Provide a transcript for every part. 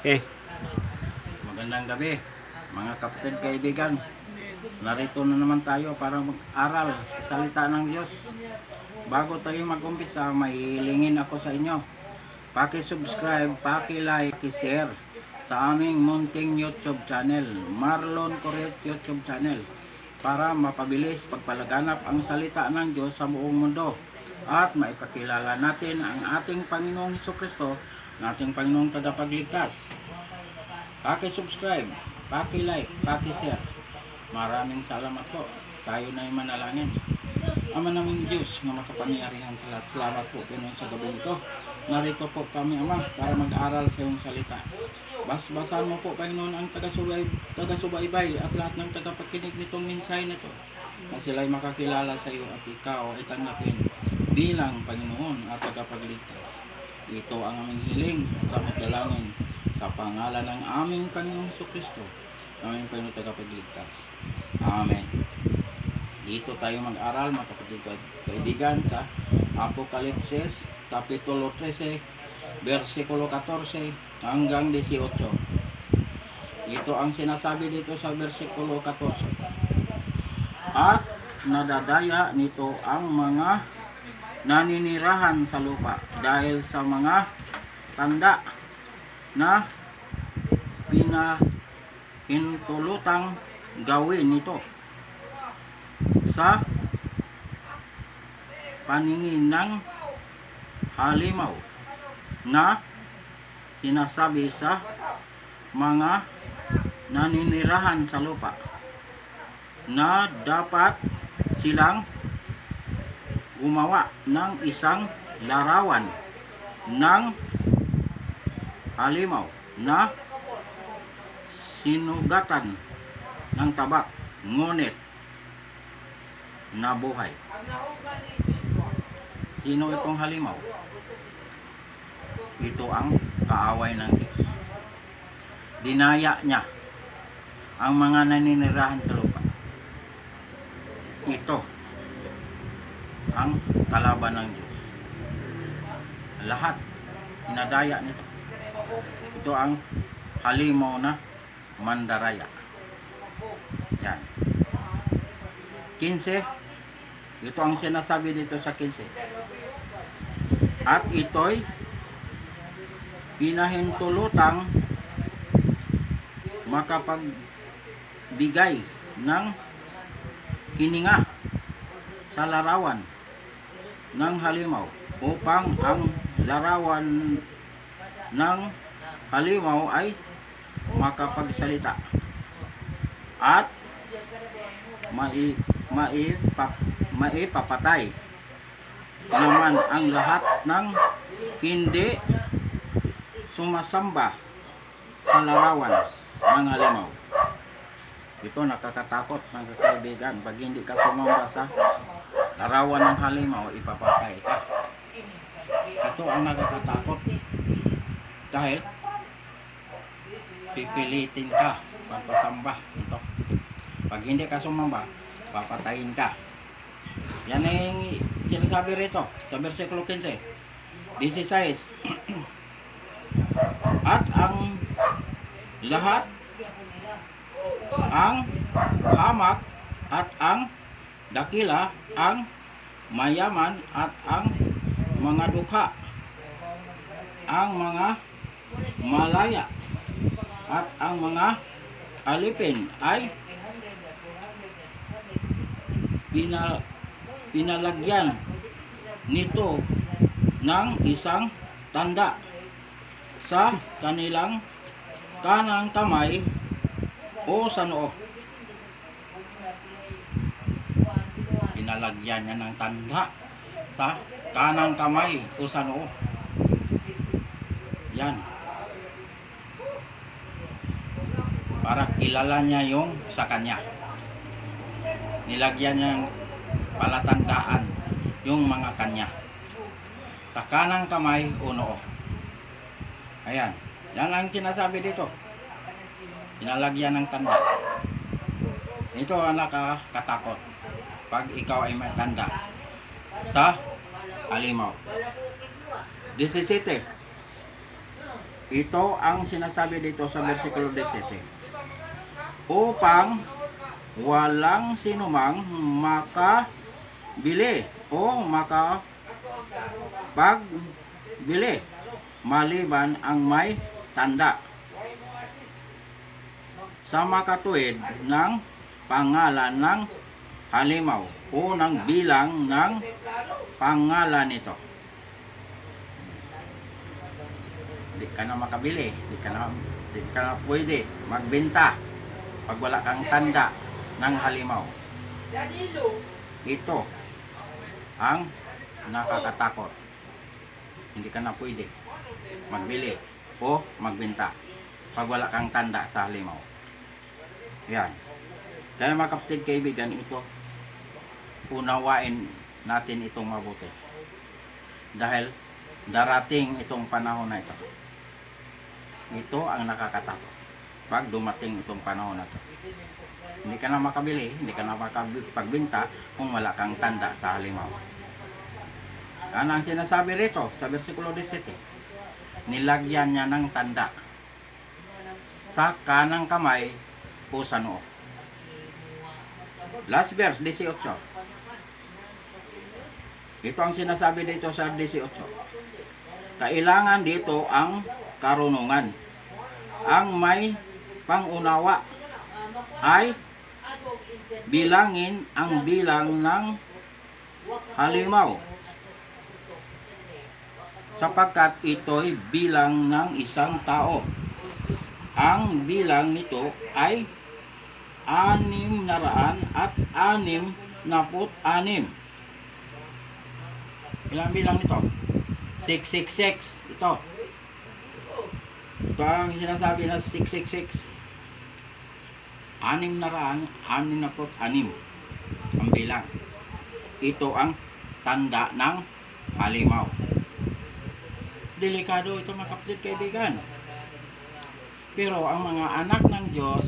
Okay. Magandang gabi, mga kapatid kaibigan. Narito na naman tayo para mag-aral sa salita ng Diyos. Bago tayo mag-umpisa, may hilingin ako sa inyo. Paki-subscribe, paki-like, paki-share sa aming munting YouTube channel, Marlon Coret YouTube channel, para mapabilis pagpalaganap ang salita ng Diyos sa buong mundo at maipakilala natin ang ating Panginoong Hesukristo, ating Panginoong Tagapagligtas. Paki-subscribe, paki-like, paki-share. Maraming salamat po. Tayo na manalangin. Ama naming Diyos na makapangyarihan sa lahat. Salamat po Pinoon sa gabi ito. Narito po kami, Ama, para mag-aral sa iyong salita. Basbasan mo po, Panginoon, ang taga-subaybay at lahat ng tagapakinig nitong mensahe nito, na sila'y makakilala sa iyo at ikaw ay tanggapin bilang Panginoon at tagapagligtas. Ito ang aming hiling at aming dalangin sa pangalan ng aming Panginoong Hesukristo, aming Panginoong tagapagligtas. Amen. Dito tayo mag-aral, mga kapatid kaibigan, sa Apokalipsis, Kapitulo 13, versikulo 14 hanggang 18. Ito ang sinasabi dito sa versikulo 14. At nadadaya nito ang mga naninirahan sa lupa dahil sa mga tanda na pinahintulutang gawin nito sa paningin ng halimaw na sinasabi sa mga naninirahan sa lupa na dapat silang gumawa ng isang larawan ng halimaw na sinugatan ng tabak, ngunit nabuhay. Sino itong halimaw? Ito ang kaaway ng Diyos. Dinaya niya ang mga naninirahan sa lupa. Ito ang kalaban ng Diyos. Lahat inadaya nito. Ito ang halimaw na mandaraya. Yan. 15. Ito ang sinasabi dito sa 15. At ito'y pinahintulutang makapagbigay ng hininga sa larawan ng halimaw upang ang larawan ng halimaw ay makapagsalita at maipapatay naman ang lahat ng hindi sumasamba sa larawan ng halimaw. Ito nakakatakot, mga kaibigan. Pag hindi ka sumamba sa larawan ng halimaw, ipapatay ka. Ito ang nakakatakot dahil pipilitin ka pagpasamba ito. Pag hindi ka sumamba, papatayin ka. Yan ang sinasabi rito sa versikulo 15. 16. At ang lahat, ang hamak at ang dakila, ang mayaman at ang mga dukha, ang mga malaya at ang mga alipin ay pinalagyan nito ng isang tanda sa kanilang kanang kamay o sa noo. Pinalagyan niya ng tanda sa kanang kamay o sa noo. Yan. Para kilala niya yung sa kanya. Nilagyan niya ng palatandaan yung mga kanya sa kanang kamay o noo. Ayan. Yan ang sinasabi dito. Pinalagyan ng tanda. Ito ang nakakatakot pag ikaw ay may tanda sa halimaw. 17. Ito ang sinasabi dito sa versikulo 17. Upang walang sinumang makabili o makapagbili maliban ang may tanda sa makatuwid ng pangalan ng halimaw o ng bilang ng pangalan nito. Di ka na makabili, di ka na pwede magbenta pag wala kang tanda ng halimaw. Ito ang nakakatakot. Hindi ka na pwede magbili o magbenta pag wala kang tanda sa halimaw. Yan. Kaya mga kapatid, kaibigan, ito unawain natin itong mabuti. Dahil darating itong panahon na ito. Ito ang nakakatakot. Pag dumating itong panahon na ito. Hindi ka na makabili, hindi ka na makapagbenta kung wala kang tanda sa halimaw. Ano ang sinasabi rito sa versikulo 17? Nilagyan niya ng tanda sa kanang kamay o sa noo. Last verse, 18. Ito ang sinasabi dito sa 18. Kailangan dito ang karunungan. Ang may pangunawa ay bilangin ang bilang ng halimaw, sapagkat ito'y bilang ng isang tao. Ang bilang nito ay 666. Ilang bilang nito? 666. Ito ang sinasabi na 666. 666 ang bilang. Ito ang tanda ng halimaw. Delikado ito mga kapatid, kaibigan. Pero ang mga anak ng Diyos,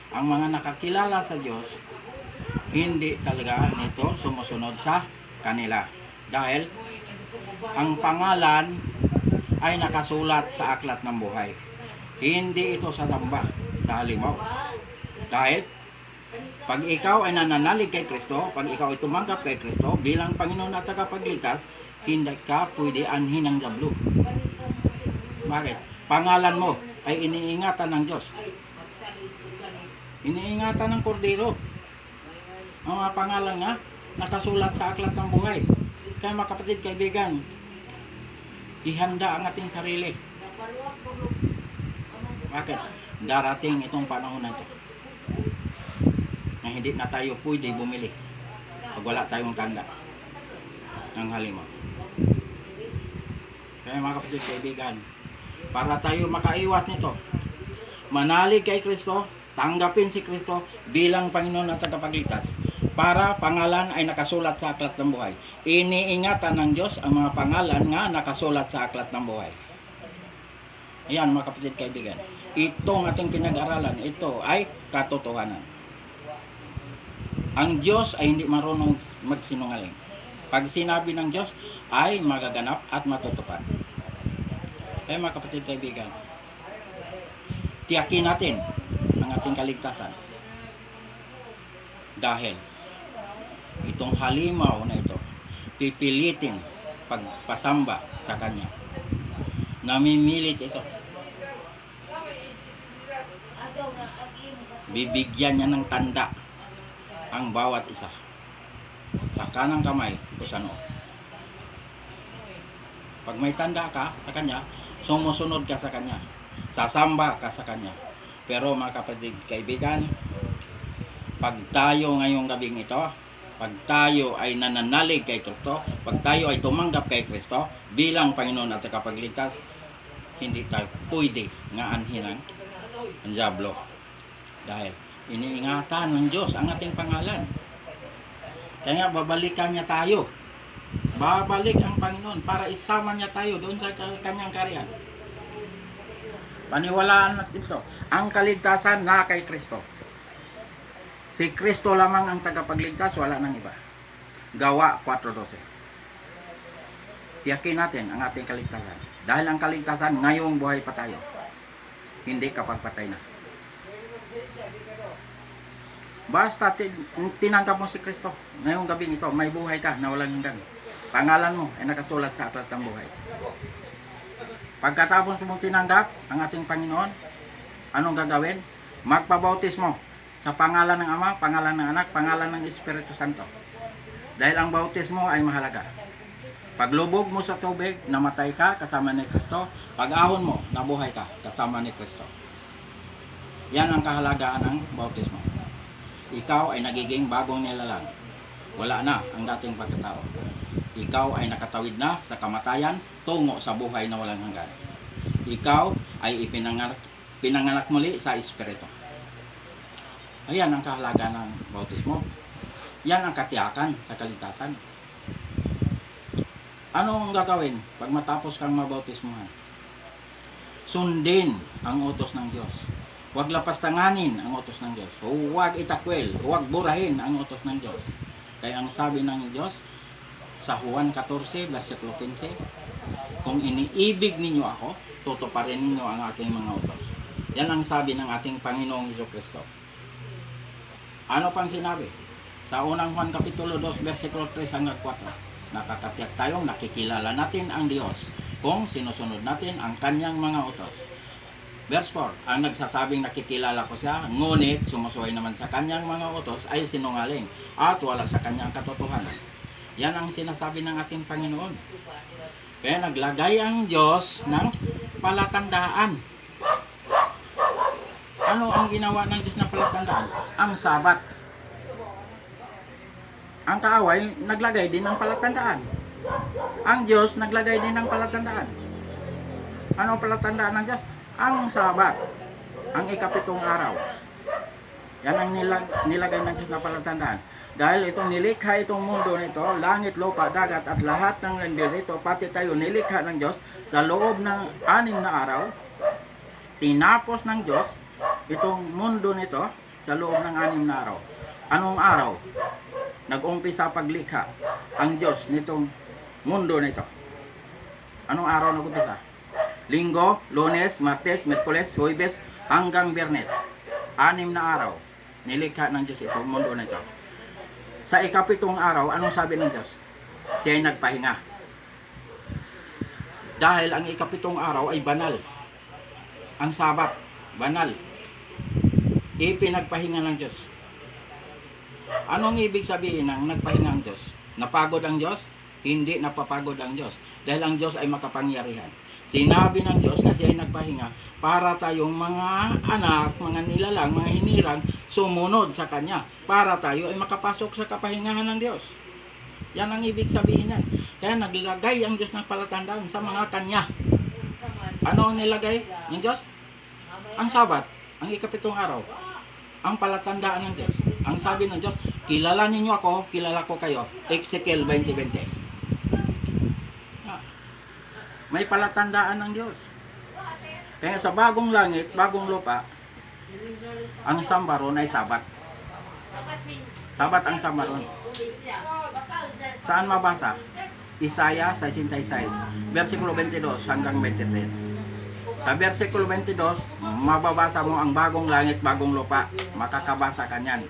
ang mga nakakilala sa Diyos, hindi talaga nito sumusunod sa kanila. Dahil ang pangalan ay nakasulat sa aklat ng buhay. Hindi ito sasamba sa halimaw. Dahil pag ikaw ay nananalig kay Kristo, pag ikaw ay tumanggap kay Kristo bilang Panginoon at tagapagligtas, hindi ka pwede anhin ng diablo. Bakit? Pangalan mo ay iniingatan ng Diyos. Iniingatan ng kordero. Ang mga pangalan nga nakasulat sa aklat ng buhay. Kaya mga kapatid, kaibigan, ihanda ang ating sarili. Bakit? Darating itong panahon na ito na hindi na tayo pwede bumili pag wala tayong tanda ng halimaw. Kaya mga kapatid, kaibigan, para tayo makaiwas nito, manalig kay Kristo, tanggapin si Kristo bilang Panginoon at tagapagligtas, para pangalan ay nakasulat sa aklat ng buhay. Iniingatan ng Diyos ang mga pangalan nga nakasulat sa aklat ng buhay. Ayan mga kapatid, kaibigan, itong ating pinag-aralan, ito ay katotohanan. Ang Diyos ay hindi marunong magsinungaling. Pag sinabi ng Diyos ay magaganap at matutupad. Kaya mga kapatid, kaibigan, tiyakin natin ang ating kaligtasan. Dahil itong halimaw na ito, pipilitin pagpasamba sa Kanya. Namimilit ito. Bibigyan niya ng tanda ang bawat isa sa kanang kamay o sa noo. Pag may tanda ka sa Kanya, sumusunod ka sa Kanya, sasamba ka sa Kanya. Pero mga kapatid, kaibigan, pag tayo ngayong gabing ito, pag tayo ay nananalig kay Kristo, pag tayo ay tumanggap kay Kristo bilang Panginoon at tagapagligtas, hindi tayo pwede nga anhin ang diablo. Dahil iniingatan ng Diyos ang ating pangalan. Kaya babalikan niya tayo. Babalik ang Panginoon para isama niya tayo doon sa kanyang karyan. Paniwalaan natin ito. Ang kaligtasan na kay Kristo. Si Kristo lamang ang tagapagligtas, wala nang iba. Gawa 4:12. Tiyakin natin ang ating kaligtasan Dahil ang kaligtasan, ngayong buhay pa tayo. Hindi kapag patay na. Basta tinanggap mo si Kristo, ngayong gabing ito, may buhay ka na walang hanggan. Pangalan mo ay nakasulat sa aklat ng buhay. Pagkatapos mong tinanggap ang ating Panginoon, anong gagawin? Magpabautismo sa pangalan ng Ama, pangalan ng Anak, pangalan ng Espiritu Santo. Dahil ang bautismo ay mahalaga. Paglubog mo sa tubig, namatay ka kasama ni Kristo. Pag-ahon mo, nabuhay ka kasama ni Kristo. Yan ang kahalagaan ng bautismo. Ikaw ay nagiging bagong nilalang. Wala na ang dating pagkatao. Ikaw ay nakatawid na sa kamatayan tungo sa buhay na walang hanggan. Ikaw ay pinanganak muli sa Espiritu. Ayan ang kahalagaan ng bautismo. Yan ang katiyakan sa kaligtasan. Ano ang gagawin pag matapos kang mabautismuhan? Sundin ang utos ng Diyos. Huwag lapastanganin ang utos ng Diyos. Huwag itakwil, huwag burahin ang utos ng Diyos. Kaya ang sabi ng Diyos sa Juan 14, versikulo 15, kung iniibig ninyo ako, tutuparin ninyo ang aking mga utos. Yan ang sabi ng ating Panginoong Jesucristo. Ano pang sinabi? Sa unang Juan Kapitulo 2, versikulo 3 hanggang 4, nakakatiyak tayong nakikilala natin ang Diyos kung sinusunod natin ang kanyang mga utos. Verse 4, ang nagsasabing nakikilala ko siya, ngunit sumusuway naman sa kanyang mga utos ay sinungaling at wala sa kanyang katotohanan. Yan ang sinasabi ng ating Panginoon. Kaya naglagay ang Diyos ng palatandaan. Ano ang ginawa ng Diyos na palatandaan? Ang Sabat. Ang kaaway, naglagay din ng palatandaan. Ang Diyos, naglagay din ng palatandaan. Ano ang palatandaan ng Diyos? Ang Sabat. Ang ikapitong araw. Yan ang nilagay ng Diyos na palatandaan. Dahil itong nilikha itong mundo nito, langit, lupa, dagat, at lahat ng landir nito, pati tayo nilikha ng Diyos sa loob ng 6 na araw. Tinapos ng Diyos itong mundo nito sa loob ng 6 na araw. Anong araw? Nag-umpisa paglikha ang Diyos nitong mundo nito. Anong araw nag-umpisa? Linggo, Lunes, Martes, Miyerkules, Huwebes, hanggang Biyernes. 6 na araw nilikha ng Diyos itong mundo nito. Sa ikapitong araw, anong sabi ng Diyos? Siya ay nagpahinga. Dahil ang ikapitong araw ay banal. Ang Sabat, banal. Ipinagpahinga ng Diyos. Anong ibig sabihin ng nagpahinga ang Diyos? Napagod ang Diyos? Hindi napapagod ang Diyos. Dahil ang Diyos ay makapangyarihan. Sinabi ng Diyos na siya ay nagpahinga para tayong mga anak, mga nilalang, mga hinirang, sumunod sa Kanya. Para tayo ay makapasok sa kapahingahan ng Diyos. Yan ang ibig sabihin yan. Kaya naglagay ang Diyos ng palatandaan sa mga Kanya. Ano ang nilagay ng Diyos? Ang Sabat, ang ikapitong araw. Ang palatandaan ng Diyos. Ang sabi ng Diyos, kilala ninyo ako, kilala ko kayo. Ezekiel 20:20. May palatandaan ng Diyos. Kaya sa bagong langit, bagong lupa, ang sambaron ay Sabat. Sabat ang sambaron. Saan mabasa? Isaiah 66, versikulo 22 hanggang 23. Sa versikulo 22, mababasa mo ang bagong langit, bagong lupa. Makakabasa ka niyan.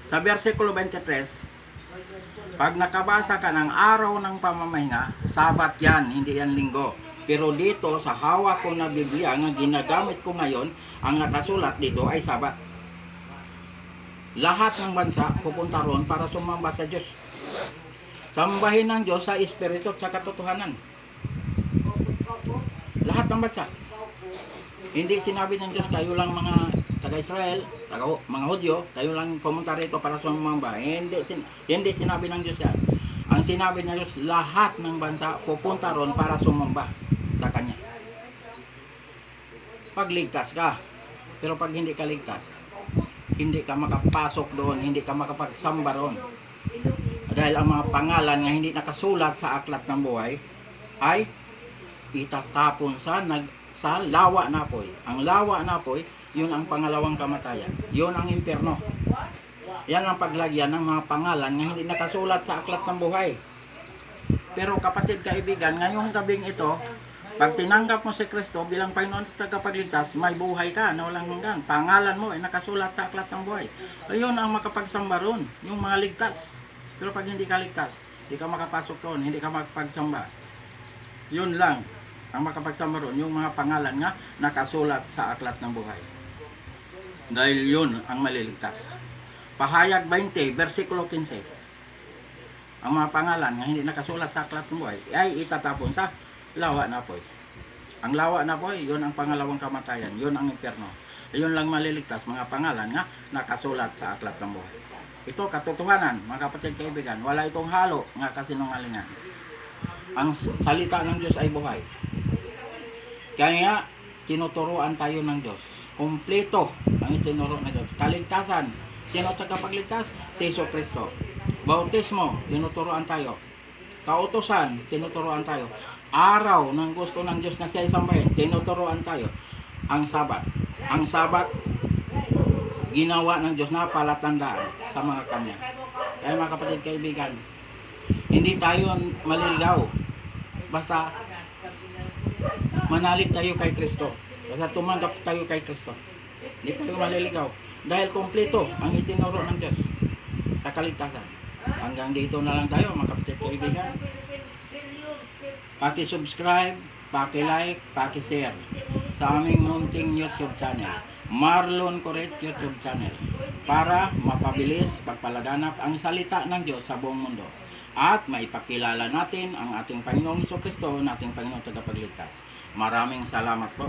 Sa versikulo 23, pag nakabasa ka ng araw ng pamamahinga, Sabat yan, hindi yan linggo. Pero dito, sa hawak ko na Biblia, nga ginagamit ko ngayon, ang nakasulat dito ay Sabat. Lahat ng bansa pupunta roon para sumamba sa Diyos. Sambahin ng Diyos sa Espiritu at sa katotohanan. Lahat ng bansa. Hindi sinabi ng Diyos, kayo lang mga taga-Israel, mga Hudyo, kayo lang pumunta rito para sumamba. Hindi sinabi ng Diyos yan. Ang sinabi ng Diyos, lahat ng bansa pupunta ron para sumamba sa Kanya. Pagligtas ka. Pero pag hindi ka ligtas, hindi ka makapasok doon, hindi ka makapagsamba roon. Dahil ang mga pangalan na hindi nakasulat sa aklat ng buhay ay itatapon sa lawa na apoy. Ang lawa na apoy, yun ang pangalawang kamatayan. Yun ang impyerno. Yan ang paglagyan ng mga pangalan na hindi nakasulat sa aklat ng buhay. Pero kapatid, kaibigan, ngayong gabing ito, Pag tinanggap mo si Kristo bilang Panginoon at tagapagligtas, may buhay ka na walang hanggan. Pangalan mo ay nakasulat sa aklat ng buhay. Ayun ang makapagsamba ron, yung mga ligtas. Pero pag hindi ka ligtas, hindi ka makapasok ron, hindi ka makapagsamba. Yun lang ang makapagsamba ron, yung mga pangalan nga nakasulat sa aklat ng buhay. Dahil yun ang maliligtas. Pahayag 20, versikulo 15. Ang mga pangalan nga hindi nakasulat sa aklat ng buhay ay itatapon sa lawa na apoy. Ang lawa na apoy, yun ang pangalawang kamatayan, yun ang impyerno. Yun lang maliligtas, mga pangalan nga nakasulat sa aklat ng buhay. Ito katotohanan, mga kapatid kaibigan, wala itong halo nga kasinungalingan. Ang salita ng Diyos ay buhay. Kaya tinuturuan tayo ng Diyos. Kompleto ang itinuro ng Diyos. Kaligtasan, sino tagapagligtas? Si Jesu Kristo. Bautismo, tinuturuan tayo. Kautusan, tinuturuan tayo. Araw ng gusto ng Diyos na siya isambahin, tinuturuan tayo. Ang Sabat, ginawa ng Diyos na palatandaan sa mga kanya. Kaya mga kapatid kaibigan, hindi tayo maliligaw. Basta manalig tayo kay Kristo. Basta tumanggap tayo kay Kristo. Hindi tayo maliligaw. Dahil kompleto ang itinuro ng Diyos sa kaligtasan. Hanggang dito na lang tayo mga kapatid kaibigan. Paki-subscribe, paki-like, paki-share sa aming munting YouTube channel, Marlon Coret YouTube channel, para mapabilis pagpalaganap ang salita ng Diyos sa buong mundo at maipakilala natin ang ating Panginoong Jesucristo, nating Panginoong tagapagligtas. Maraming salamat po.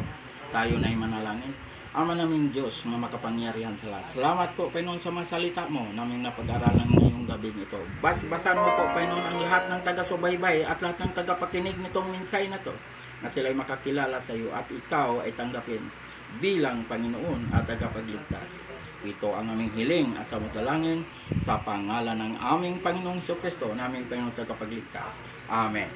Tayo na'y manalangin. Ama naming Diyos na makapangyarihan sa lahat. Salamat po, Panginoon, sa mga salita mo naming napag-aralan ngayong gabi nito. Basan mo po, Panginoon, ang lahat ng taga-subaybay at lahat ng tagapakinig nitong minsay na to, na sila'y makakilala sa iyo at ikaw ay tanggapin bilang Panginoon at tagapagligtas. Ito ang aming hiling at samudalangin sa pangalan ng aming Panginoong Jesucristo, naming Panginoon tagapagligtas. Amen.